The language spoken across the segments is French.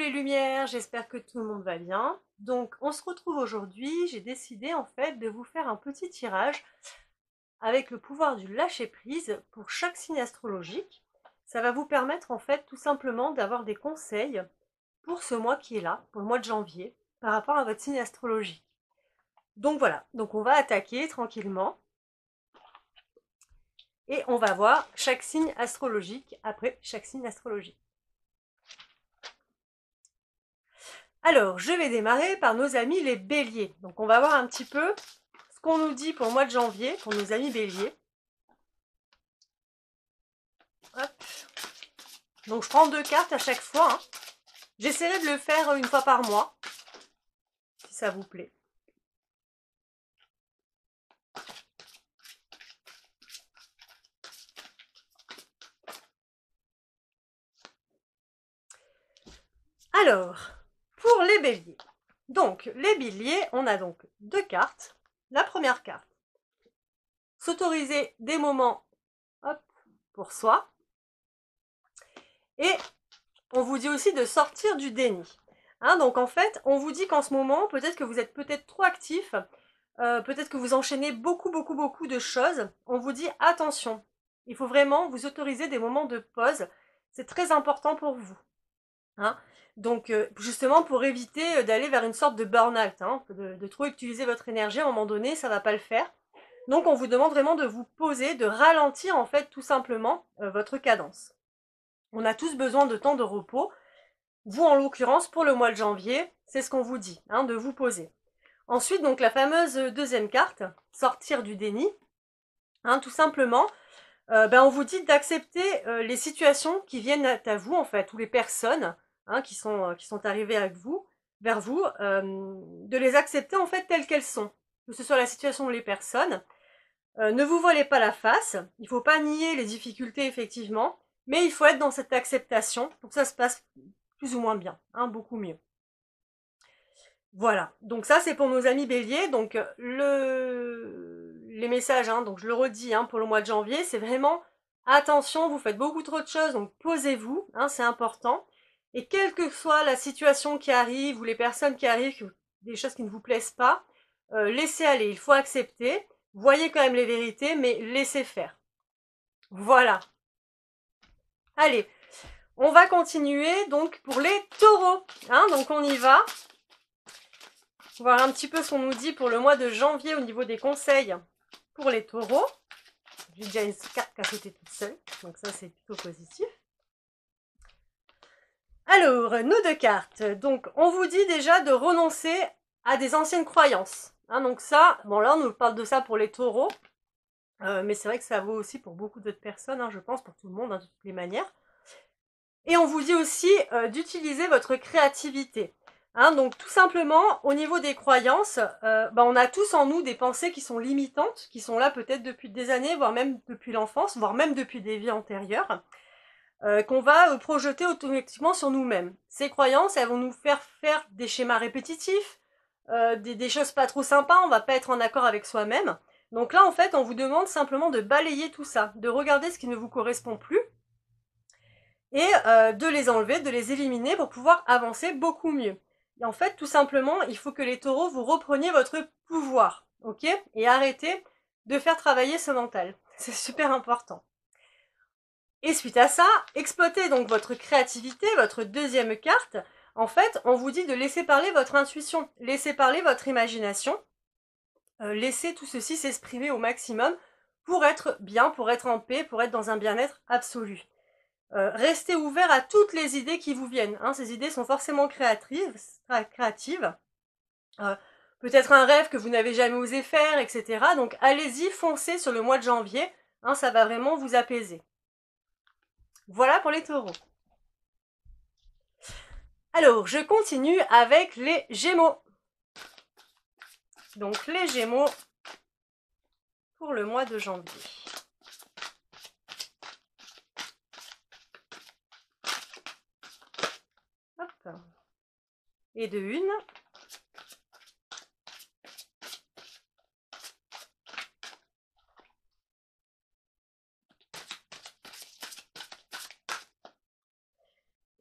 les lumières, j'espère que tout le monde va bien. Donc on se retrouve aujourd'hui, j'ai décidé en fait de vous faire un petit tirage avec le pouvoir du lâcher prise pour chaque signe astrologique. Ça va vous permettre en fait tout simplement d'avoir des conseils pour ce mois qui est là, pour le mois de janvier, par rapport à votre signe astrologique. Donc voilà, donc on va attaquer tranquillement et on va voir chaque signe astrologique après chaque signe astrologique. Alors, je vais démarrer par nos amis les béliers. Donc on va voir un petit peu ce qu'on nous dit pour le mois de janvier, pour nos amis béliers. Hop. Donc je prends 2 cartes à chaque fois. Hein. J'essaierai de le faire une fois par mois, si ça vous plaît. Alors, pour les béliers. Donc, les béliers, on a donc 2 cartes. La première carte, s'autoriser des moments hop, pour soi. Et on vous dit aussi de sortir du déni. Hein, donc en fait, on vous dit qu'en ce moment, peut-être que vous êtes peut-être trop actif, peut-être que vous enchaînez beaucoup de choses. On vous dit attention, il faut vraiment vous autoriser des moments de pause. C'est très important pour vous. Hein, donc justement pour éviter d'aller vers une sorte de burn-out, hein, de trop utiliser votre énergie à un moment donné, ça va pas le faire. Donc on vous demande vraiment de vous poser, de ralentir en fait tout simplement votre cadence. On a tous besoin de temps de repos. Vous, en l'occurrence, pour le mois de janvier, c'est ce qu'on vous dit, hein, de vous poser. Ensuite, donc la fameuse deuxième carte, sortir du déni. Hein, tout simplement, on vous dit d'accepter les situations qui viennent à vous, en fait, ou les personnes hein, qui sont arrivées avec vous, vers vous, de les accepter en fait telles qu'elles sont. Que ce soit la situation ou les personnes. Ne vous voilez pas la face. Il ne faut pas nier les difficultés, effectivement, mais il faut être dans cette acceptation pour que ça se passe plus ou moins bien, hein, beaucoup mieux. Voilà, donc ça c'est pour nos amis béliers, donc les messages, hein, donc je le redis hein, pour le mois de janvier, c'est vraiment attention, vous faites beaucoup trop de choses, donc posez-vous, hein, c'est important, et quelle que soit la situation qui arrive ou les personnes qui arrivent, des choses qui ne vous plaisent pas, laissez aller, il faut accepter, voyez quand même les vérités, mais laissez faire. Voilà. Allez, on va continuer donc pour les taureaux, hein, donc on y va. Voir un petit peu ce qu'on nous dit pour le mois de janvier au niveau des conseils pour les taureaux. J'ai déjà une carte qui a sauté toute seule, donc ça c'est plutôt positif. Alors, nos 2 cartes. Donc, on vous dit déjà de renoncer à des anciennes croyances. Hein, donc ça, bon là on nous parle de ça pour les taureaux, mais c'est vrai que ça vaut aussi pour beaucoup d'autres personnes, hein, je pense, pour tout le monde, hein, de toutes les manières. Et on vous dit aussi d'utiliser votre créativité. Hein, donc tout simplement, au niveau des croyances, on a tous en nous des pensées qui sont limitantes, qui sont là peut-être depuis des années, voire même depuis l'enfance, voire même depuis des vies antérieures, qu'on va projeter automatiquement sur nous-mêmes. Ces croyances, elles vont nous faire faire des schémas répétitifs, des choses pas trop sympas, on va pas être en accord avec soi-même. Donc là, en fait, on vous demande simplement de balayer tout ça, de regarder ce qui ne vous correspond plus, et de les enlever, de les éliminer pour pouvoir avancer beaucoup mieux. Et en fait, tout simplement, il faut que les taureaux, vous repreniez votre pouvoir, ok? Et arrêtez de faire travailler ce mental. C'est super important. Et suite à ça, exploitez donc votre créativité, votre deuxième carte. En fait, on vous dit de laisser parler votre intuition, laisser parler votre imagination, laisser tout ceci s'exprimer au maximum pour être bien, pour être en paix, pour être dans un bien-être absolu. Restez ouvert à toutes les idées qui vous viennent. Hein. Ces idées sont forcément créatives. Peut-être un rêve que vous n'avez jamais osé faire, etc. Donc allez-y, foncez sur le mois de janvier. Hein, ça va vraiment vous apaiser. Voilà pour les taureaux. Alors, je continue avec les gémeaux. Donc les gémeaux pour le mois de janvier. Hop. Et de une.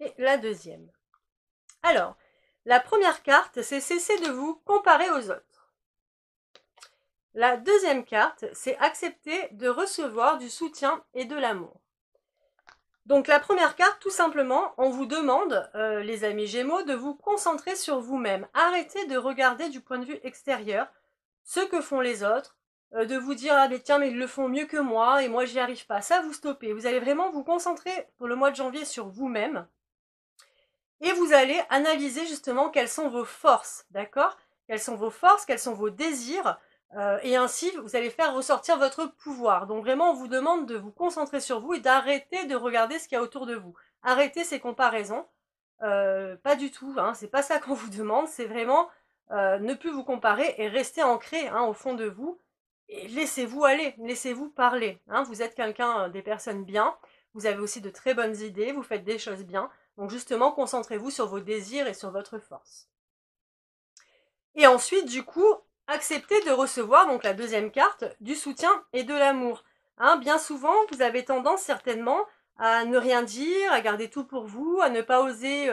Et la deuxième. Alors, la première carte, c'est cesser de vous comparer aux autres. La deuxième carte, c'est accepter de recevoir du soutien et de l'amour. Donc la première carte, tout simplement, on vous demande, les amis Gémeaux, de vous concentrer sur vous-même. Arrêtez de regarder du point de vue extérieur ce que font les autres, de vous dire « Ah mais tiens, mais ils le font mieux que moi et moi j'y arrive pas ». Ça, vous stoppez. Vous allez vraiment vous concentrer pour le mois de janvier sur vous-même et vous allez analyser justement quelles sont vos forces, d'accord? Quelles sont vos forces, quels sont vos désirs, et ainsi vous allez faire ressortir votre pouvoir. Donc vraiment, on vous demande de vous concentrer sur vous et d'arrêter de regarder ce qu'il y a autour de vous. Arrêtez ces comparaisons, pas du tout, hein, c'est pas ça qu'on vous demande, c'est vraiment ne plus vous comparer et rester ancré, hein, au fond de vous, et laissez-vous aller, laissez-vous parler, hein. Vous êtes quelqu'un, des personnes bien, vous avez aussi de très bonnes idées, vous faites des choses bien, donc justement, concentrez-vous sur vos désirs et sur votre force. Et ensuite, du coup, acceptez de recevoir, donc la deuxième carte, du soutien et de l'amour. Hein, bien souvent, vous avez tendance certainement à ne rien dire, à garder tout pour vous, à ne pas oser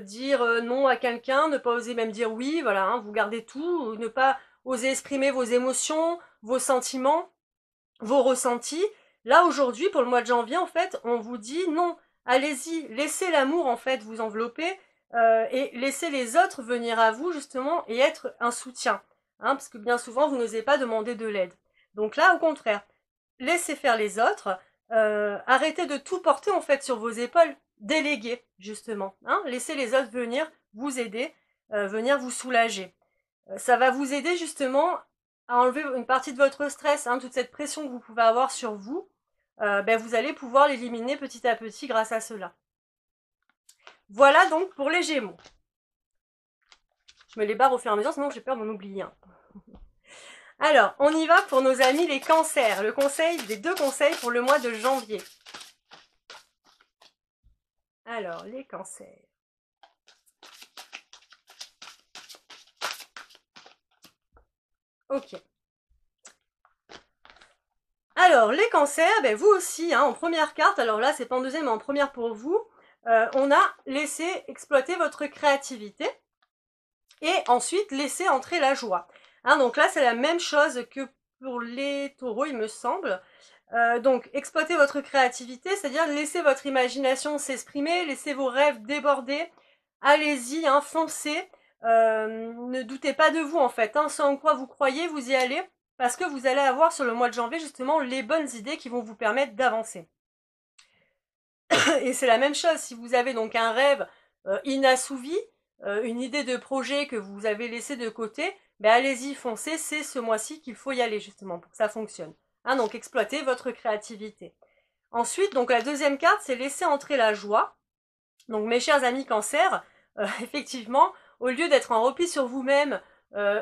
dire non à quelqu'un, ne pas oser même dire oui, voilà, hein, vous gardez tout, ne pas oser exprimer vos émotions, vos sentiments, vos ressentis. Là, aujourd'hui, pour le mois de janvier, en fait, on vous dit non, allez-y, laissez l'amour, en fait, vous envelopper, et laissez les autres venir à vous, justement, et être un soutien. Hein, parce que bien souvent, vous n'osez pas demander de l'aide. Donc là, au contraire, laissez faire les autres, arrêtez de tout porter, en fait, sur vos épaules, déléguez, justement. Hein, laissez les autres venir vous aider, venir vous soulager. Ça va vous aider, justement, à enlever une partie de votre stress, hein, toute cette pression que vous pouvez avoir sur vous, vous allez pouvoir l'éliminer petit à petit grâce à cela. Voilà donc pour les Gémeaux. Je me les barre au fur et à mesure, sinon j'ai peur d'en oublier un. Alors, on y va pour nos amis les cancers. Le conseil, les deux conseils pour le mois de janvier. Alors, les cancers. Ok. Alors, les cancers, vous aussi, hein, en première carte, alors là, c'est pas en deuxième, mais en première pour vous, on a laissé exploiter votre créativité et ensuite laisser entrer la joie. Hein, donc là, c'est la même chose que pour les taureaux, il me semble. Donc, exploitez votre créativité, c'est-à-dire laissez votre imagination s'exprimer, laissez vos rêves déborder, allez-y, hein, foncez, ne doutez pas de vous en fait, hein, ce en quoi vous croyez, vous y allez, parce que vous allez avoir sur le mois de janvier justement les bonnes idées qui vont vous permettre d'avancer. Et c'est la même chose, si vous avez donc un rêve inassouvi, une idée de projet que vous avez laissé de côté, allez-y, foncez, c'est ce mois-ci qu'il faut y aller justement pour que ça fonctionne. Hein, donc exploitez votre créativité. Ensuite, donc la deuxième carte, c'est laisser entrer la joie. Donc mes chers amis cancer, effectivement, au lieu d'être en repli sur vous-même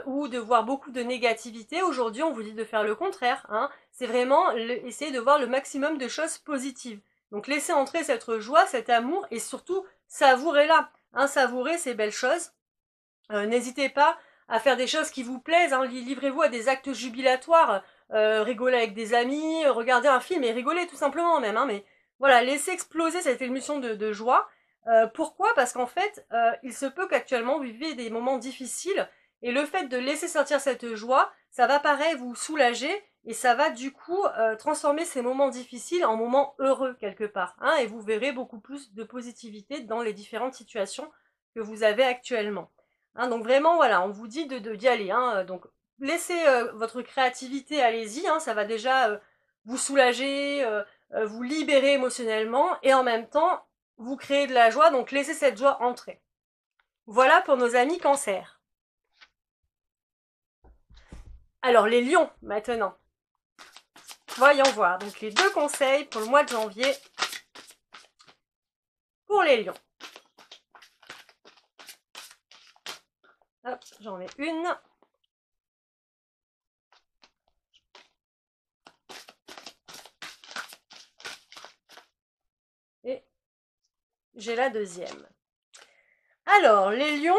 ou de voir beaucoup de négativité, aujourd'hui on vous dit de faire le contraire. Hein. C'est vraiment essayer de voir le maximum de choses positives. Donc laissez entrer cette joie, cet amour et surtout savourez-la. Hein, savourez ces belles choses. N'hésitez pas à faire des choses qui vous plaisent. Hein. Livrez-vous à des actes jubilatoires. Rigoler avec des amis, regarder un film et rigoler tout simplement même. Hein, mais voilà, laissez exploser cette émotion de joie. Pourquoi? Parce qu'en fait, il se peut qu'actuellement vous viviez des moments difficiles et le fait de laisser sortir cette joie, ça va pareil vous soulager et ça va du coup transformer ces moments difficiles en moments heureux quelque part. Hein, et vous verrez beaucoup plus de positivité dans les différentes situations que vous avez actuellement. Hein, donc vraiment, voilà, on vous dit d'y aller. Hein, donc laissez votre créativité, allez-y, hein, ça va déjà vous soulager, vous libérer émotionnellement et en même temps vous créez de la joie, donc laissez cette joie entrer. Voilà pour nos amis cancer. Alors les lions maintenant. Voyons voir, donc les deux conseils pour le mois de janvier pour les lions. Hop, j'en mets une. Et j'ai la deuxième. Alors, les lions,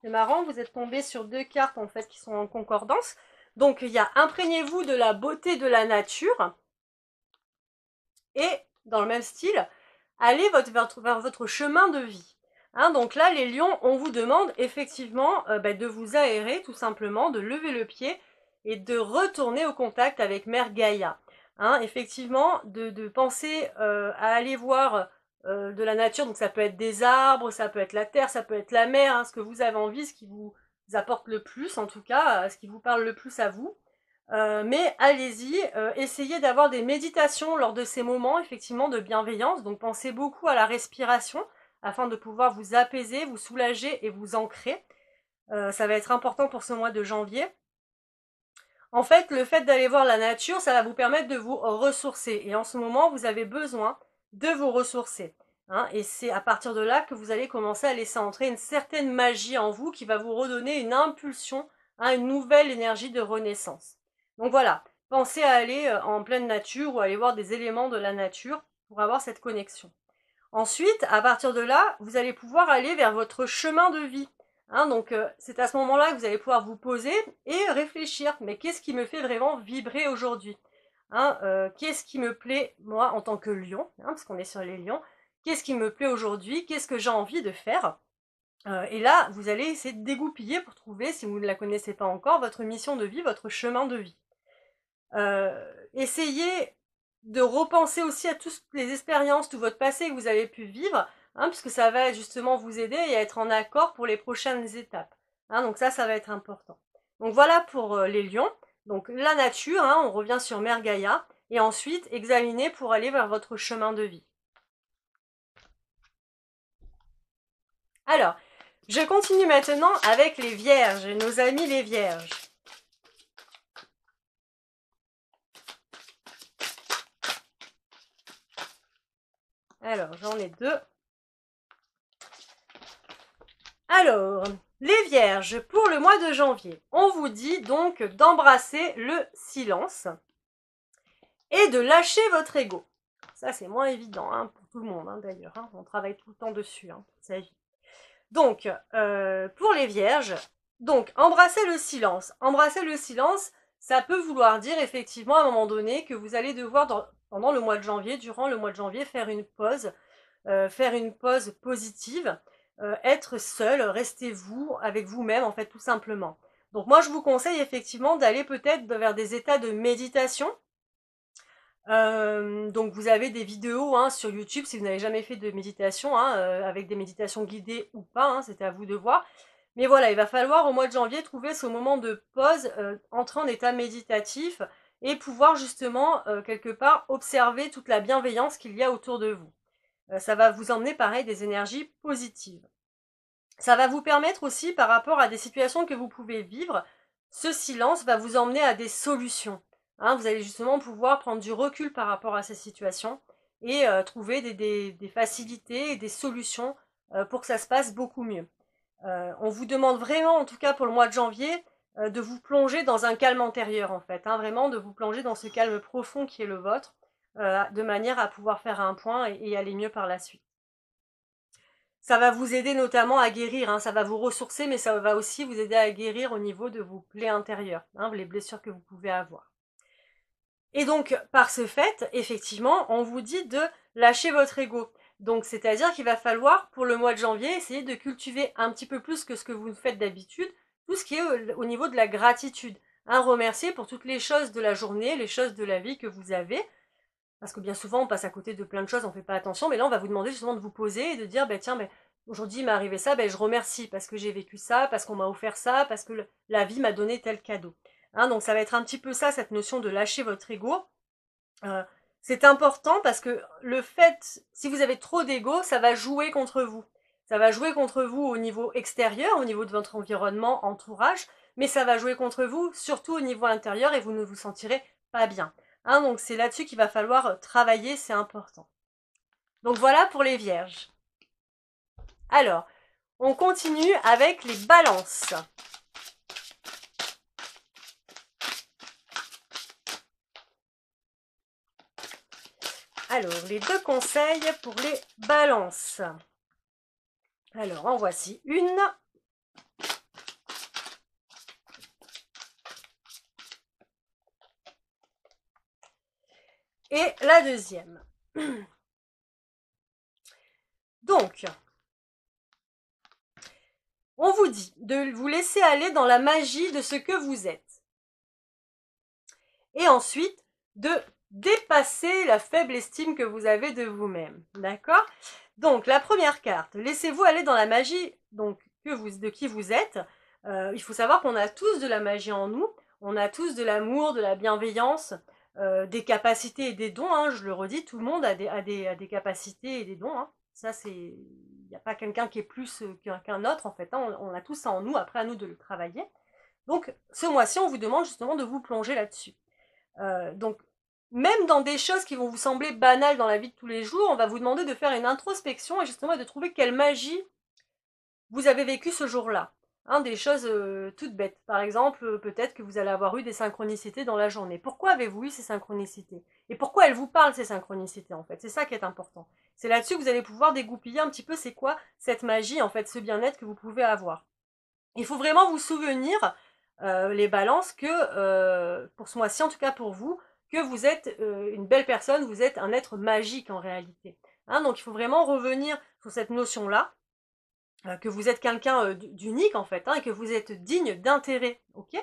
c'est marrant, vous êtes tombés sur deux cartes en fait qui sont en concordance. Donc, il y a imprégnez-vous de la beauté de la nature. Et, dans le même style, allez vers votre chemin de vie. Hein, donc là, les lions, on vous demande effectivement de vous aérer, tout simplement, de lever le pied et de retourner au contact avec Mère Gaïa. Hein, effectivement, de penser à aller voir de la nature, donc ça peut être des arbres, ça peut être la terre, ça peut être la mer, hein, ce que vous avez envie, ce qui vous apporte le plus, en tout cas, ce qui vous parle le plus à vous. Mais allez-y, essayez d'avoir des méditations lors de ces moments, effectivement, de bienveillance. Donc pensez beaucoup à la respiration, afin de pouvoir vous apaiser, vous soulager et vous ancrer. Ça va être important pour ce mois de janvier. En fait, le fait d'aller voir la nature, ça va vous permettre de vous ressourcer. Et en ce moment, vous avez besoin de vous ressourcer. Hein, et c'est à partir de là que vous allez commencer à laisser entrer une certaine magie en vous qui va vous redonner une impulsion, hein, une nouvelle énergie de renaissance. Donc voilà, pensez à aller en pleine nature ou à aller voir des éléments de la nature pour avoir cette connexion. Ensuite, à partir de là, vous allez pouvoir aller vers votre chemin de vie. Hein, donc c'est à ce moment-là que vous allez pouvoir vous poser et réfléchir. Mais qu'est-ce qui me fait vraiment vibrer aujourd'hui? Hein, qu'est-ce qui me plaît, moi, en tant que lion, hein, parce qu'on est sur les lions, qu'est-ce qui me plaît aujourd'hui? Qu'est-ce que j'ai envie de faire? Et là, vous allez essayer de dégoupiller pour trouver, si vous ne la connaissez pas encore, votre mission de vie, votre chemin de vie. Essayez de repenser aussi à toutes les expériences, tout votre passé que vous avez pu vivre, hein, puisque ça va justement vous aider et à être en accord pour les prochaines étapes. Hein, donc ça va être important. Donc voilà pour les lions. Donc la nature, hein, on revient sur Mère Gaïa, et ensuite examiner pour aller vers votre chemin de vie. Alors, je continue maintenant avec les vierges, nos amis les vierges. Alors, j'en ai deux. Alors, les vierges, pour le mois de janvier, on vous dit donc d'embrasser le silence et de lâcher votre ego. Ça, c'est moins évident hein, pour tout le monde, hein, d'ailleurs. Hein. On travaille tout le temps dessus, hein, toute sa vie. Donc, pour les vierges, donc, embrasser le silence. Embrasser le silence, ça peut vouloir dire effectivement à un moment donné que vous allez devoir, pendant le mois de janvier, durant le mois de janvier, faire une pause positive, être seul, restez vous avec vous-même en fait tout simplement. Donc moi je vous conseille effectivement d'aller peut-être vers des états de méditation. Donc vous avez des vidéos hein, sur YouTube si vous n'avez jamais fait de méditation, hein, avec des méditations guidées ou pas, hein, c'est à vous de voir. Mais voilà, il va falloir au mois de janvier trouver ce moment de pause, entrer en état méditatif et pouvoir justement quelque part observer toute la bienveillance qu'il y a autour de vous. Ça va vous emmener pareil des énergies positives. Ça va vous permettre aussi par rapport à des situations que vous pouvez vivre, ce silence va vous emmener à des solutions. Hein, vous allez justement pouvoir prendre du recul par rapport à ces situations et trouver des facilités et des solutions pour que ça se passe beaucoup mieux. On vous demande vraiment, en tout cas pour le mois de janvier, de vous plonger dans un calme intérieur en fait, hein, vraiment de vous plonger dans ce calme profond qui est le vôtre, de manière à pouvoir faire un point et aller mieux par la suite. Ça va vous aider notamment à guérir, hein, ça va vous ressourcer, mais ça va aussi vous aider à guérir au niveau de vos plaies intérieures, hein, les blessures que vous pouvez avoir. Et donc, par ce fait, effectivement, on vous dit de lâcher votre ego. Donc, c'est-à-dire qu'il va falloir, pour le mois de janvier, essayer de cultiver un petit peu plus que ce que vous faites d'habitude, tout ce qui est au niveau de la gratitude. Hein, remercier pour toutes les choses de la journée, les choses de la vie que vous avez, parce que bien souvent, on passe à côté de plein de choses, on fait pas attention, mais là, on va vous demander justement de vous poser et de dire, tiens, aujourd'hui, il m'est arrivé ça, je remercie parce que j'ai vécu ça, parce qu'on m'a offert ça, parce que la vie m'a donné tel cadeau. Hein, donc, ça va être un petit peu ça, cette notion de lâcher votre ego. C'est important parce que le fait, si vous avez trop d'ego, ça va jouer contre vous. Ça va jouer contre vous au niveau extérieur, au niveau de votre environnement, entourage, mais ça va jouer contre vous surtout au niveau intérieur et vous ne vous sentirez pas bien. Hein, donc c'est là-dessus qu'il va falloir travailler, c'est important. Donc voilà pour les vierges. Alors, on continue avec les balances. Alors, les deux conseils pour les balances. Alors, en voici une. Et la deuxième. Donc, On vous dit de vous laisser aller dans la magie de ce que vous êtes. Et ensuite, de dépasser la faible estime que vous avez de vous-même. D'accord? Donc, la première carte, laissez-vous aller dans la magie donc, de qui vous êtes. Il faut savoir qu'on a tous de la magie en nous. On a tous de l'amour, de la bienveillance, des capacités et des dons. Hein, je le redis, tout le monde a des capacités et des dons. Hein. Ça, c'est... Il n'y a pas quelqu'un qui est plus qu'un autre, en fait. Hein. On a tout ça en nous, après à nous de le travailler. Donc, ce mois-ci, on vous demande justement de vous plonger là-dessus. Donc, même dans des choses qui vont vous sembler banales dans la vie de tous les jours, on va vous demander de faire une introspection et justement de trouver quelle magie vous avez vécu ce jour-là. Hein, des choses toutes bêtes. Par exemple, peut-être que vous allez avoir eu des synchronicités dans la journée. Pourquoi avez-vous eu ces synchronicités? Et pourquoi elles vous parlent, ces synchronicités, en fait? C'est ça qui est important. C'est là-dessus que vous allez pouvoir dégoupiller un petit peu c'est quoi cette magie, en fait, ce bien-être que vous pouvez avoir. Il faut vraiment vous souvenir, les balances, que, pour ce mois-ci, en tout cas pour vous, que vous êtes une belle personne, vous êtes un être magique en réalité. Hein, donc il faut vraiment revenir sur cette notion-là, que vous êtes quelqu'un d'unique en fait, hein, et que vous êtes digne d'intérêt, ok?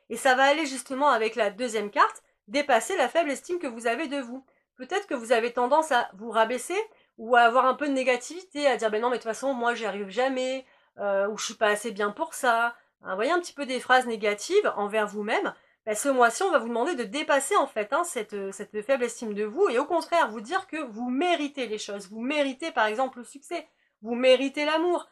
Et ça va aller justement avec la deuxième carte, dépasser la faible estime que vous avez de vous. Peut-être que vous avez tendance à vous rabaisser, ou à avoir un peu de négativité, à dire ben non mais de toute façon moi j'y arrive jamais, ou je suis pas assez bien pour ça. Hein, vous voyez un petit peu des phrases négatives envers vous-même. Ben, ce mois-ci on va vous demander de dépasser en fait hein, cette faible estime de vous, et au contraire vous dire que vous méritez les choses. Vous méritez par exemple le succès, vous méritez l'amour,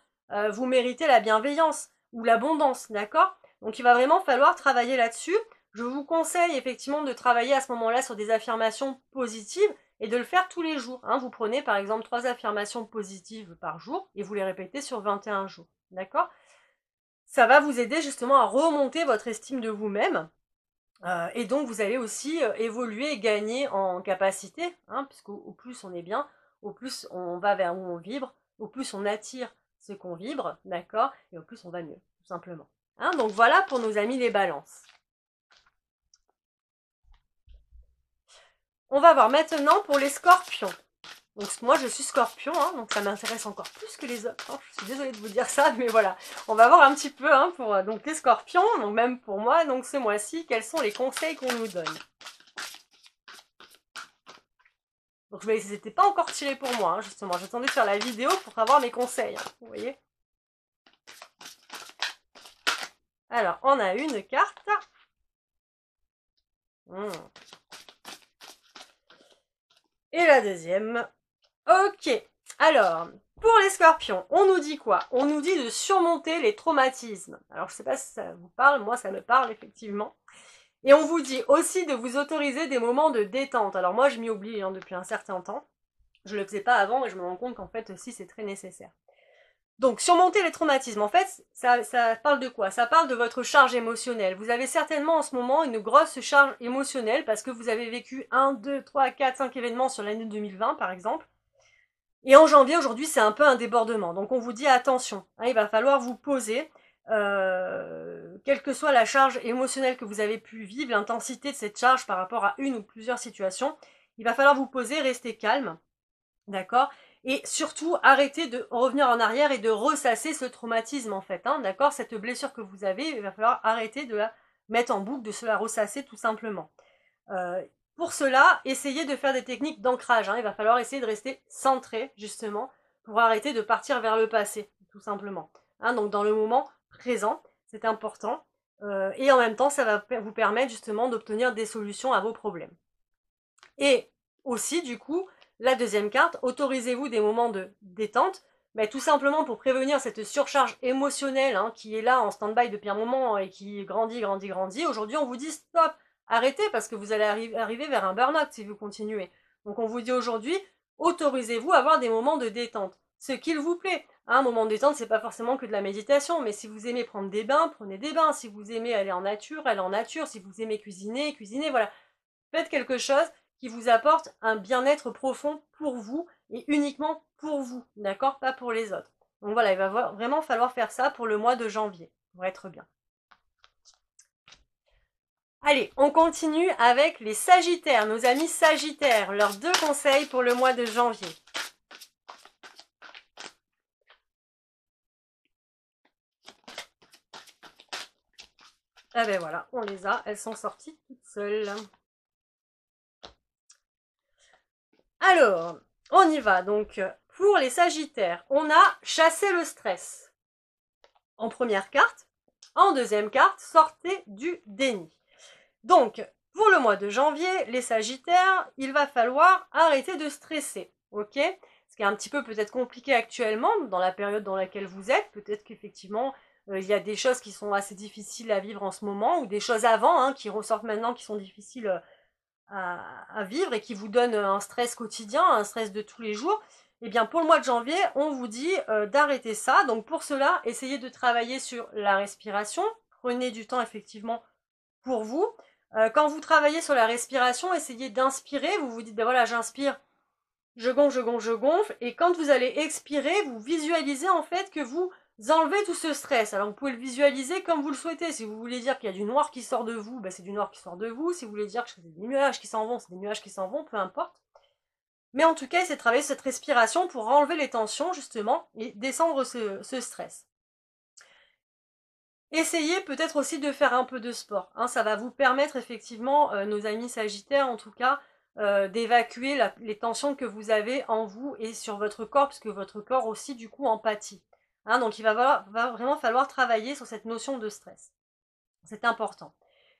vous méritez la bienveillance ou l'abondance, d'accord? Donc il va vraiment falloir travailler là-dessus. Je vous conseille effectivement de travailler à ce moment-là sur des affirmations positives et de le faire tous les jours. Hein. Vous prenez par exemple 3 affirmations positives par jour et vous les répétez sur 21 jours, d'accord? Ça va vous aider justement à remonter votre estime de vous-même. Et donc vous allez aussi évoluer et gagner en capacité, hein, puisqu'au plus on est bien, au plus on va vers où on vibre, au plus on attire ce qu'on vibre, d'accord? Et au plus on va mieux, tout simplement. Hein, donc voilà pour nos amis les balances. On va voir maintenant pour les scorpions. Donc moi je suis scorpion, hein, donc ça m'intéresse encore plus que les autres. Hein. Je suis désolée de vous dire ça, mais voilà. On va voir un petit peu hein, pour donc, les scorpions, donc même pour moi, donc ce mois-ci, quels sont les conseils qu'on nous donne. Donc c'était pas encore tiré pour moi, hein, justement. J'attendais de faire la vidéo pour avoir mes conseils, hein, vous voyez. Alors, on a une carte. Et la deuxième. Ok. Alors, pour les scorpions, on nous dit quoi? On nous dit de surmonter les traumatismes. Alors, je sais pas si ça vous parle, moi ça me parle effectivement. Et on vous dit aussi de vous autoriser des moments de détente. Alors moi, je m'y oublie hein, depuis un certain temps. Je le faisais pas avant et je me rends compte qu'en fait aussi c'est très nécessaire. Donc, surmonter les traumatismes, en fait, ça parle de quoi? Ça parle de votre charge émotionnelle. Vous avez certainement en ce moment une grosse charge émotionnelle parce que vous avez vécu 1, 2, 3, 4, 5 événements sur l'année 2020 par exemple. Et en janvier, aujourd'hui, c'est un peu un débordement. Donc on vous dit attention, hein, il va falloir vous poser, quelle que soit la charge émotionnelle que vous avez pu vivre, l'intensité de cette charge par rapport à une ou plusieurs situations, il va falloir vous poser, rester calme, d'accord? Et surtout, arrêter de revenir en arrière et de ressasser ce traumatisme en fait, hein, d'accord? Cette blessure que vous avez, il va falloir arrêter de la mettre en boucle, de se la ressasser tout simplement. Pour cela, essayez de faire des techniques d'ancrage. Hein. Il va falloir essayer de rester centré, justement, pour arrêter de partir vers le passé, tout simplement. Hein, donc dans le moment présent, c'est important. Et en même temps, ça va vous permettre justement d'obtenir des solutions à vos problèmes. Et aussi, du coup, la deuxième carte, autorisez-vous des moments de détente, mais tout simplement pour prévenir cette surcharge émotionnelle hein, qui est là en stand-by depuis un moment et qui grandit. Aujourd'hui, on vous dit stop, arrêtez parce que vous allez arriver vers un burn-out si vous continuez. Donc on vous dit aujourd'hui, autorisez-vous à avoir des moments de détente, ce qu'il vous plaît. Un moment de détente, c'est pas forcément que de la méditation, mais si vous aimez prendre des bains, prenez des bains. Si vous aimez aller en nature, allez en nature. Si vous aimez cuisiner, cuisinez, voilà. Faites quelque chose qui vous apporte un bien-être profond pour vous et uniquement pour vous, d'accord? Pas pour les autres. Donc voilà, il va vraiment falloir faire ça pour le mois de janvier, pour être bien. Allez, on continue avec les Sagittaires, nos amis Sagittaires, leurs 2 conseils pour le mois de janvier. Ah ben voilà, on les a, elles sont sorties toutes seules. Alors, on y va. Donc, pour les Sagittaires, on a chassé le stress. En première carte. En deuxième carte, sortez du déni. Donc, pour le mois de janvier, les Sagittaires, il va falloir arrêter de stresser, ok? Ce qui est un petit peu peut-être compliqué actuellement, dans la période dans laquelle vous êtes. Peut-être qu'effectivement, il y a des choses qui sont assez difficiles à vivre en ce moment, ou des choses avant, hein, qui ressortent maintenant, qui sont difficiles à vivre et qui vous donnent un stress quotidien, un stress de tous les jours. Eh bien, pour le mois de janvier, on vous dit d'arrêter ça. Donc, pour cela, essayez de travailler sur la respiration. Prenez du temps, effectivement, pour vous. Quand vous travaillez sur la respiration, essayez d'inspirer. Vous vous dites, ben voilà, j'inspire, je gonfle, je gonfle, je gonfle. Et quand vous allez expirer, vous visualisez en fait que vous enlevez tout ce stress. Alors vous pouvez le visualiser comme vous le souhaitez. Si vous voulez dire qu'il y a du noir qui sort de vous, ben c'est du noir qui sort de vous. Si vous voulez dire que c'est des nuages qui s'en vont, c'est des nuages qui s'en vont, peu importe. Mais en tout cas, c'est travailler cette respiration pour enlever les tensions justement et descendre ce stress. Essayez peut-être aussi de faire un peu de sport. Hein, ça va vous permettre effectivement, nos amis sagittaires en tout cas, d'évacuer les tensions que vous avez en vous et sur votre corps, puisque votre corps aussi du coup en pâtit. Hein, donc il va vraiment falloir travailler sur cette notion de stress. C'est important.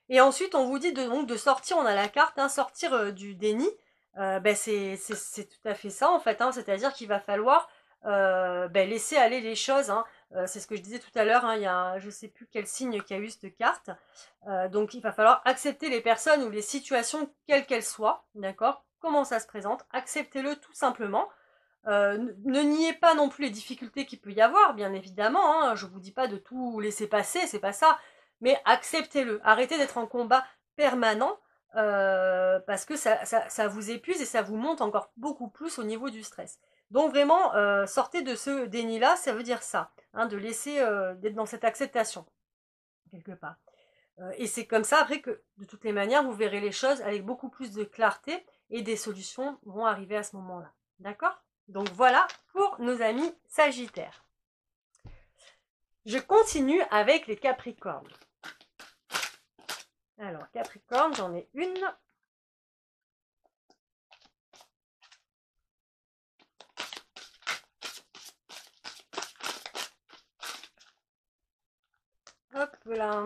Et ensuite, on vous dit donc de sortir, on a la carte, hein, sortir du déni. Ben c'est tout à fait ça en fait, hein, c'est-à-dire qu'il va falloir laisser aller les choses. Hein. C'est ce que je disais tout à l'heure, hein, il y a je sais plus quel signe qui a eu cette carte. Donc il va falloir accepter les personnes ou les situations quelles qu'elles soient, d'accord? Comment ça se présente, acceptez-le tout simplement. Ne niez pas non plus les difficultés qu'il peut y avoir, bien évidemment, hein, je vous dis pas de tout laisser passer, c'est pas ça, mais acceptez-le, arrêtez d'être en combat permanent, parce que ça vous épuise et ça vous monte encore beaucoup plus au niveau du stress. Donc vraiment, sortez de ce déni-là, ça veut dire ça, hein, de laisser, d'être dans cette acceptation, quelque part. Et c'est comme ça après que, de toutes les manières, vous verrez les choses avec beaucoup plus de clarté et des solutions vont arriver à ce moment-là. D'accord? Donc voilà pour nos amis Sagittaires. Je continue avec les Capricornes. Alors, Capricorne, j'en ai une. Hop là.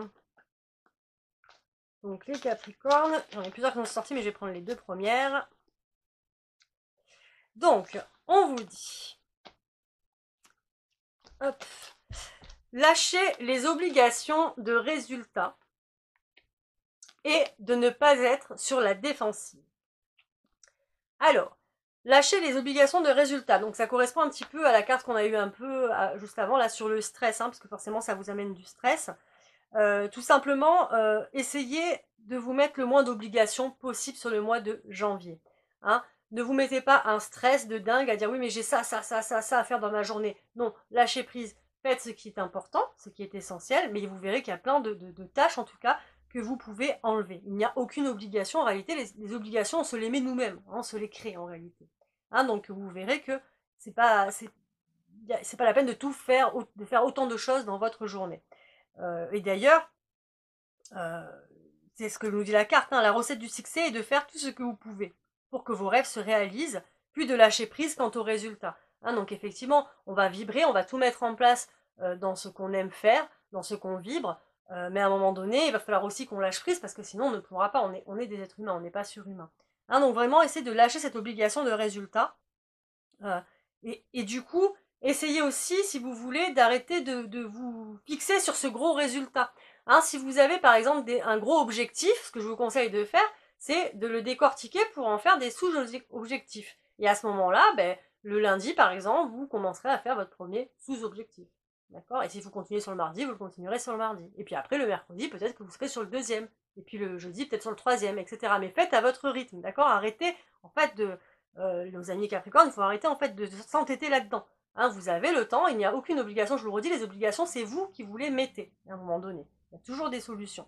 Donc les Capricornes, j'en ai plusieurs qui sont sortis, mais je vais prendre les deux premières. Donc, on vous dit, hop, lâchez les obligations de résultat et de ne pas être sur la défensive. Alors, lâcher les obligations de résultat. Donc ça correspond un petit peu à la carte qu'on a eu un peu juste avant, là, sur le stress, hein, parce que forcément ça vous amène du stress. Tout simplement, essayez de vous mettre le moins d'obligations possible sur le mois de janvier. Hein. Ne vous mettez pas un stress de dingue à dire oui mais j'ai ça à faire dans ma journée. Non, lâchez prise, faites ce qui est important, ce qui est essentiel, mais vous verrez qu'il y a plein de tâches en tout cas que vous pouvez enlever. Il n'y a aucune obligation, en réalité les obligations on se les met nous-mêmes, hein, on se les crée en réalité. Hein, donc vous verrez que c'est pas la peine de tout faire, de faire autant de choses dans votre journée. Et d'ailleurs, c'est ce que nous dit la carte, hein, la recette du succès est de faire tout ce que vous pouvez pour que vos rêves se réalisent, puis de lâcher prise quant aux résultats. Hein, donc effectivement, on va vibrer, on va tout mettre en place dans ce qu'on aime faire, dans ce qu'on vibre, mais à un moment donné, il va falloir aussi qu'on lâche prise parce que sinon on ne pourra pas, on est des êtres humains, on n'est pas surhumains. Hein, donc vraiment, essayez de lâcher cette obligation de résultat. Et du coup, essayez aussi, si vous voulez, d'arrêter de vous fixer sur ce gros résultat. Hein, si vous avez par exemple un gros objectif, ce que je vous conseille de faire, c'est de le décortiquer pour en faire des sous-objectifs. Et à ce moment-là, le lundi, par exemple, vous commencerez à faire votre premier sous-objectif. D'accord? Et si vous continuez sur le mardi, vous le continuerez sur le mardi. Et puis après, le mercredi, peut-être que vous serez sur le deuxième. Et puis le jeudi, peut-être sur le troisième, etc. Mais faites à votre rythme, d'accord? Arrêtez, en fait, nos amis Capricorne, il faut arrêter, en fait, de s'entêter là-dedans. Hein, vous avez le temps, il n'y a aucune obligation, je vous le redis, les obligations, c'est vous qui vous les mettez, à un moment donné. Il y a toujours des solutions.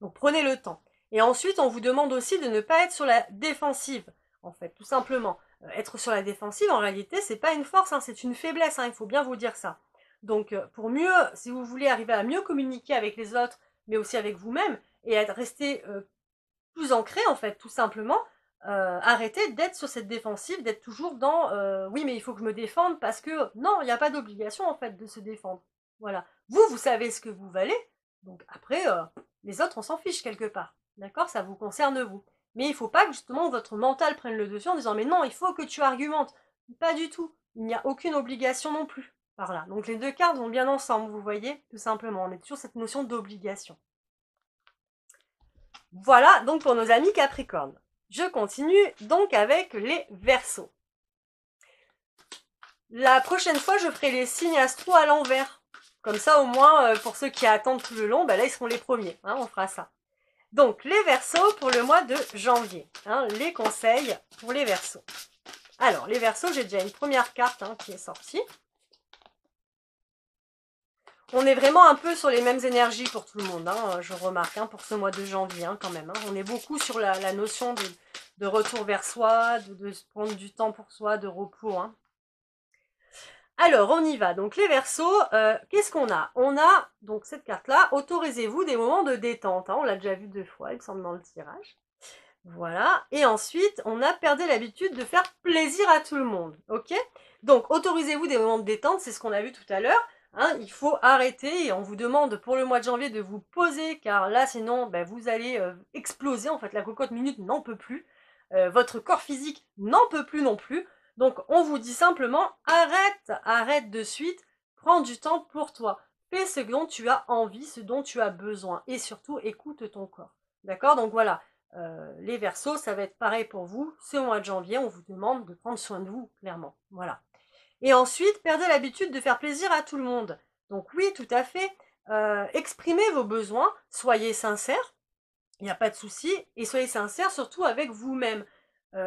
Donc prenez le temps. Et ensuite, on vous demande aussi de ne pas être sur la défensive, en fait, tout simplement. Être sur la défensive, en réalité, c'est pas une force, hein, c'est une faiblesse, hein, il faut bien vous dire ça. Donc, pour mieux, si vous voulez arriver à mieux communiquer avec les autres, mais aussi avec vous-même, et à rester plus ancré en fait, tout simplement. Arrêtez d'être sur cette défensive, d'être toujours dans oui mais il faut que je me défende parce que non, il n'y a pas d'obligation en fait de se défendre. Voilà. Vous savez ce que vous valez, donc après les autres on s'en fiche quelque part. D'accord? Ça vous concerne vous. Mais il ne faut pas que justement votre mental prenne le dessus en disant mais non, il faut que tu argumentes. Pas du tout. Il n'y a aucune obligation non plus par là. Donc les deux cartes vont bien ensemble, vous voyez, tout simplement. On est toujours cette notion d'obligation. Voilà donc pour nos amis Capricorne. Je continue donc avec les Verseaux. La prochaine fois, je ferai les signes astro à l'envers. Comme ça, au moins, pour ceux qui attendent tout le long, là, ils seront les premiers. Hein, on fera ça. Donc, les Verseaux pour le mois de janvier. Hein, les conseils pour les Verseaux. Alors, les Verseaux, j'ai déjà une première carte qui est sortie. On est vraiment un peu sur les mêmes énergies pour tout le monde, je remarque, pour ce mois de janvier quand même. On est beaucoup sur la notion de retour vers soi, de se prendre du temps pour soi, de repos. Alors, on y va. Donc, les Verseaux, qu'est-ce qu'on a? On a, donc, cette carte-là, autorisez-vous des moments de détente. On l'a déjà vu 2 fois, il me semble, dans le tirage. Voilà. Et ensuite, on a perdu l'habitude de faire plaisir à tout le monde. Ok? Donc, autorisez-vous des moments de détente, c'est ce qu'on a vu tout à l'heure. Il faut arrêter et on vous demande pour le mois de janvier de vous poser car là sinon vous allez exploser, en fait la cocotte minute n'en peut plus, votre corps physique n'en peut plus non plus, donc on vous dit simplement arrête de suite, prends du temps pour toi, fais ce dont tu as envie, ce dont tu as besoin et surtout écoute ton corps, d'accord? Donc voilà, les Verseaux ça va être pareil pour vous, ce mois de janvier on vous demande de prendre soin de vous clairement, voilà. Et ensuite, perdez l'habitude de faire plaisir à tout le monde. Donc oui, tout à fait, exprimez vos besoins, soyez sincères, il n'y a pas de souci, et soyez sincères surtout avec vous-même.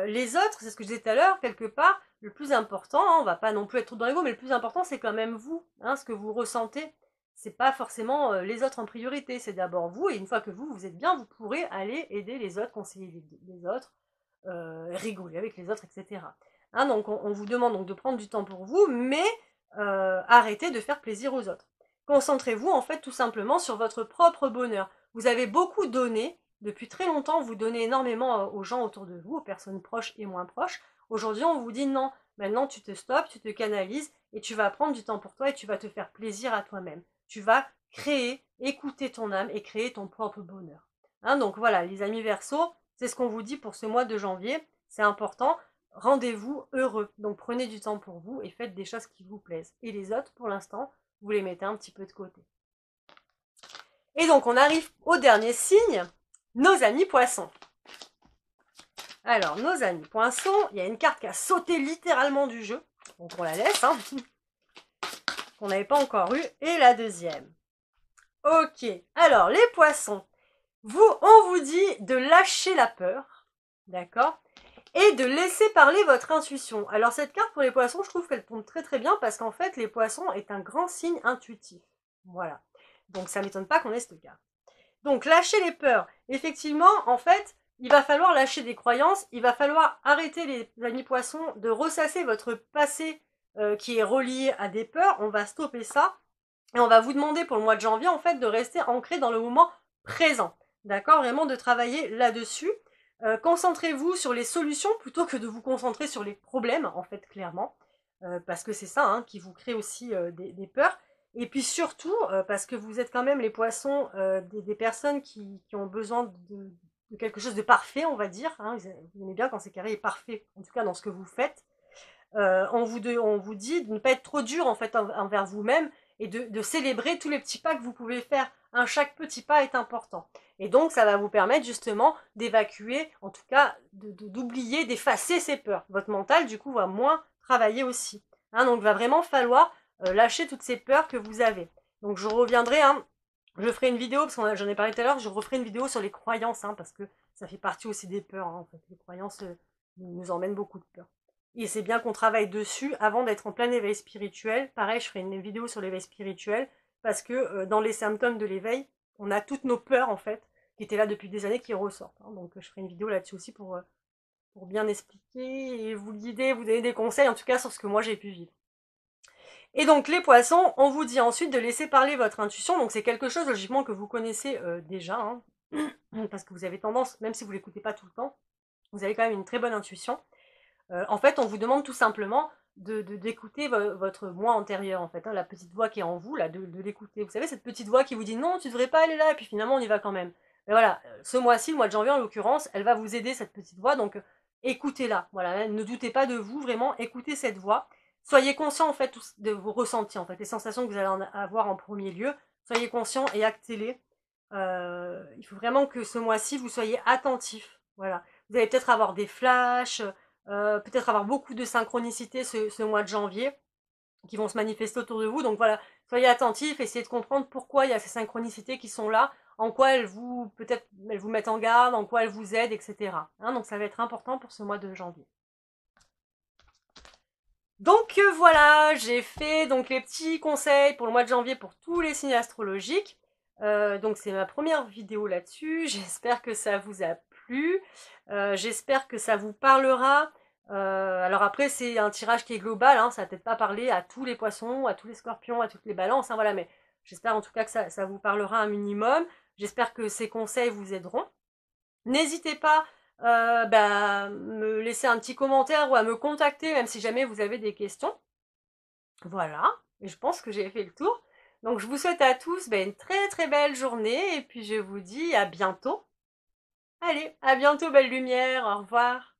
Les autres, c'est ce que je disais tout à l'heure, quelque part, le plus important, on va pas non plus être trop dans l'ego, mais le plus important c'est quand même vous, ce que vous ressentez. C'est pas forcément les autres en priorité, c'est d'abord vous, et une fois que vous êtes bien, vous pourrez aller aider les autres, conseiller les autres, rigoler avec les autres, etc. Donc on vous demande donc de prendre du temps pour vous, mais arrêtez de faire plaisir aux autres. Concentrez-vous en fait tout simplement sur votre propre bonheur. Vous avez beaucoup donné, depuis très longtemps vous donnez énormément aux gens autour de vous, aux personnes proches et moins proches. Aujourd'hui on vous dit non, maintenant tu te stoppes, tu te canalises et tu vas prendre du temps pour toi et tu vas te faire plaisir à toi-même. Tu vas créer, écouter ton âme et créer ton propre bonheur. Donc voilà les amis Verseaux, c'est ce qu'on vous dit pour ce mois de janvier, c'est important. Rendez-vous heureux. Donc prenez du temps pour vous et faites des choses qui vous plaisent. Et les autres, pour l'instant, vous les mettez un petit peu de côté. Et donc on arrive au dernier signe, nos amis poissons. Alors, nos amis poissons, il y a une carte qui a sauté littéralement du jeu. Donc on la laisse, qu'on n'avait pas encore eu. Et la deuxième. Ok, alors les poissons, on vous dit de lâcher la peur, d'accord ? Et de laisser parler votre intuition. Alors cette carte pour les poissons, je trouve qu'elle tombe très très bien parce qu'en fait, les poissons est un grand signe intuitif. Voilà. Donc ça ne m'étonne pas qu'on ait cette carte. Donc lâcher les peurs. Effectivement, en fait, il va falloir lâcher des croyances, il va falloir arrêter les amis poissons de ressasser votre passé qui est relié à des peurs. On va stopper ça et on va vous demander pour le mois de janvier, en fait, de rester ancré dans le moment présent. D'accord? Vraiment de travailler là-dessus. Concentrez-vous sur les solutions plutôt que de vous concentrer sur les problèmes, en fait, clairement. Parce que c'est ça qui vous crée aussi des peurs. Et puis surtout, parce que vous êtes quand même les poissons, des personnes qui ont besoin de quelque chose de parfait, on va dire. Vous aimez bien quand c'est carré et parfait, en tout cas dans ce que vous faites. On vous dit de ne pas être trop dur en fait envers vous-même et de célébrer tous les petits pas que vous pouvez faire. Chaque petit pas est important. Et donc, ça va vous permettre justement d'évacuer, en tout cas, d'oublier, d'effacer ces peurs. Votre mental, du coup, va moins travailler aussi. Donc, il va vraiment falloir lâcher toutes ces peurs que vous avez. Donc, je reviendrai, je ferai une vidéo, parce que j'en ai parlé tout à l'heure, je referai une vidéo sur les croyances, parce que ça fait partie aussi des peurs. En fait. Les croyances nous emmènent beaucoup de peurs. Et c'est bien qu'on travaille dessus avant d'être en plein éveil spirituel. Pareil, je ferai une vidéo sur l'éveil spirituel, parce que dans les symptômes de l'éveil, on a toutes nos peurs, en fait, qui étaient là depuis des années, qui ressortent. Donc je ferai une vidéo là-dessus aussi pour bien expliquer et vous guider, vous donner des conseils, en tout cas sur ce que moi j'ai pu vivre. Et donc les poissons, on vous dit ensuite de laisser parler votre intuition, donc c'est quelque chose logiquement que vous connaissez déjà, hein, parce que vous avez tendance, même si vous l'écoutez pas tout le temps, vous avez quand même une très bonne intuition. En fait, on vous demande tout simplement d'écouter votre moi antérieur, en fait, hein, la petite voix qui est en vous, là, de l'écouter. Vous savez, cette petite voix qui vous dit non, tu devrais pas aller là, et puis finalement on y va quand même. Mais voilà, ce mois-ci, le mois de janvier en l'occurrence, elle va vous aider, cette petite voix, donc écoutez-la. Voilà, ne doutez pas de vous, vraiment, écoutez cette voix. Soyez conscient en fait de vos ressentis, en fait, les sensations que vous allez avoir en premier lieu. Soyez conscient et actez-les. Il faut vraiment que ce mois-ci, vous soyez attentif. Voilà. Vous allez peut-être avoir des flashs, peut-être avoir beaucoup de synchronicité ce mois de janvier qui vont se manifester autour de vous. Donc voilà, soyez attentifs, essayez de comprendre pourquoi il y a ces synchronicités qui sont là, en quoi elles vous, peut-être, elles vous mettent en garde, en quoi elles vous aident, etc. Hein, donc ça va être important pour ce mois de janvier. Donc voilà, j'ai fait donc les petits conseils pour le mois de janvier pour tous les signes astrologiques. Donc c'est ma première vidéo là-dessus. J'espère que ça vous a plu. J'espère que ça vous parlera. Alors après, c'est un tirage qui est global, hein, ça va peut-être pas parler à tous les poissons, à tous les scorpions, à toutes les balances, hein, voilà, mais j'espère en tout cas que ça vous parlera un minimum. J'espère que ces conseils vous aideront. N'hésitez pas me laisser un petit commentaire ou à me contacter, même si jamais vous avez des questions. Voilà, et je pense que j'ai fait le tour. Donc je vous souhaite à tous une très très belle journée, et puis je vous dis à bientôt. Allez, à bientôt, belle lumière, au revoir.